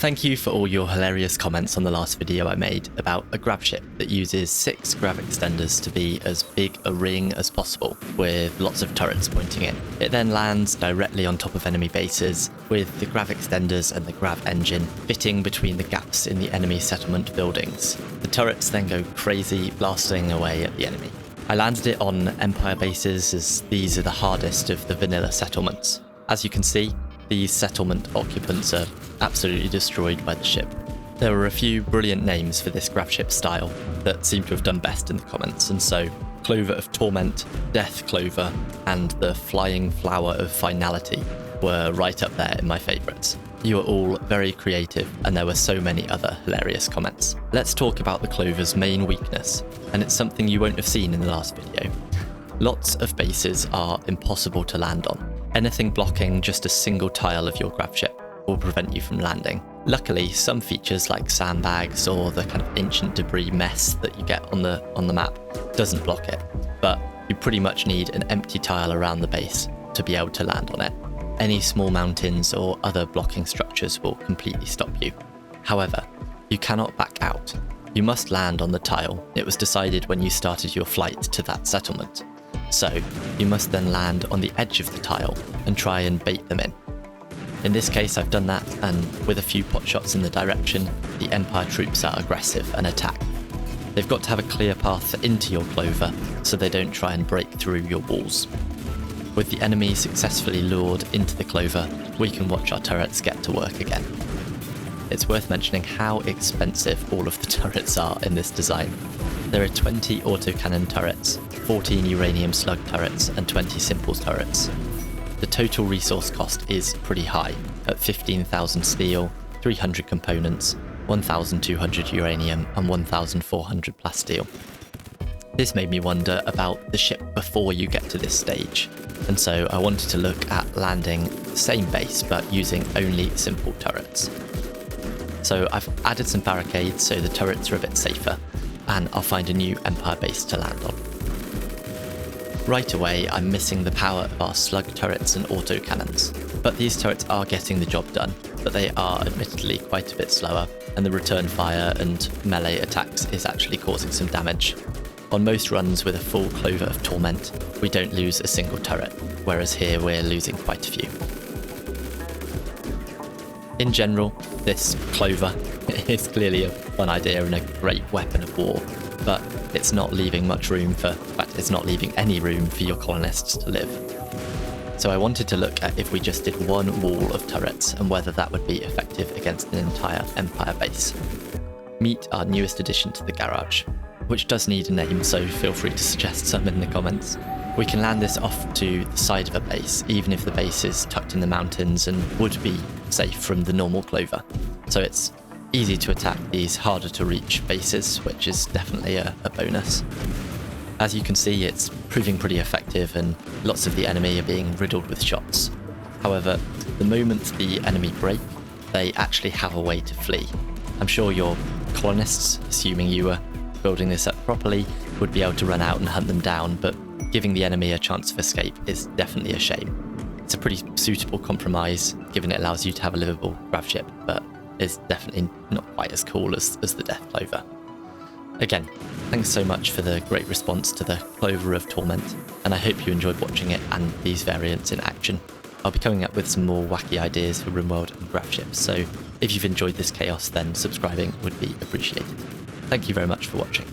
Thank you for all your hilarious comments on the last video I made about a gravship that uses 6 grav extenders to be as big a ring as possible, with lots of turrets pointing in. It then lands directly on top of enemy bases, with the grav extenders and the grav engine fitting between the gaps in the enemy settlement buildings. The turrets then go crazy, blasting away at the enemy. I landed it on Empire bases, as these are the hardest of the vanilla settlements. As you can see, these settlement occupants are absolutely destroyed by the ship. There were a few brilliant names for this gravship style that seem to have done best in the comments, and so Clover of Torment, Death Clover, and the Flying Flower of Finality were right up there in my favourites. You were all very creative, and there were so many other hilarious comments. Let's talk about the Clover's main weakness, and it's something you won't have seen in the last video. Lots of bases are impossible to land on. Anything blocking just a single tile of your gravship will prevent you from landing. Luckily, some features like sandbags or the kind of ancient debris mess that you get on the map doesn't block it, but you pretty much need an empty tile around the base to be able to land on it. Any small mountains or other blocking structures will completely stop you. However, you cannot back out. You must land on the tile. It was decided when you started your flight to that settlement. So, you must then land on the edge of the tile and try and bait them in. In this case, I've done that, and with a few pot shots in the direction, the Empire troops are aggressive and attack. They've got to have a clear path into your Clover, so they don't try and break through your walls. With the enemy successfully lured into the Clover, we can watch our turrets get to work again. It's worth mentioning how expensive all of the turrets are in this design. There are 20 autocannon turrets, 14 uranium slug turrets, and 20 simple turrets. The total resource cost is pretty high, at 15,000 steel, 300 components, 1,200 uranium, and 1,400 plasteel. This made me wonder about the ship before you get to this stage, and so I wanted to look at landing the same base but using only simple turrets. So I've added some barricades so the turrets are a bit safer, and I'll find a new Empire base to land on. Right away, I'm missing the power of our slug turrets and autocannons, but these turrets are getting the job done, but they are admittedly quite a bit slower, and the return fire and melee attacks is actually causing some damage. On most runs with a full Clover of Torment, we don't lose a single turret, whereas here we're losing quite a few. In general, this Clover is clearly a fun idea and a great weapon of war, but it's not leaving much room for, in fact, it's not leaving any room for your colonists to live. So I wanted to look at if we just did one wall of turrets and whether that would be effective against an entire Empire base. Meet our newest addition to the garage, which does need a name, so feel free to suggest some in the comments. We can land this off to the side of a base, even if the base is tucked in the mountains and would be safe from the normal Clover. So it's easy to attack these harder to reach bases, which is definitely a bonus. As you can see, it's proving pretty effective and lots of the enemy are being riddled with shots. However, the moment the enemy break, they actually have a way to flee. I'm sure your colonists, assuming you were building this up properly, would be able to run out and hunt them down, but giving the enemy a chance of escape is definitely a shame. It's a pretty suitable compromise, given it allows you to have a livable gravship, but is definitely not quite as cool as the Death Clover. Again, thanks so much for the great response to the Clover of Torment, and I hope you enjoyed watching it and these variants in action. I'll be coming up with some more wacky ideas for RimWorld and gravships, so if you've enjoyed this chaos, then subscribing would be appreciated. Thank you very much for watching.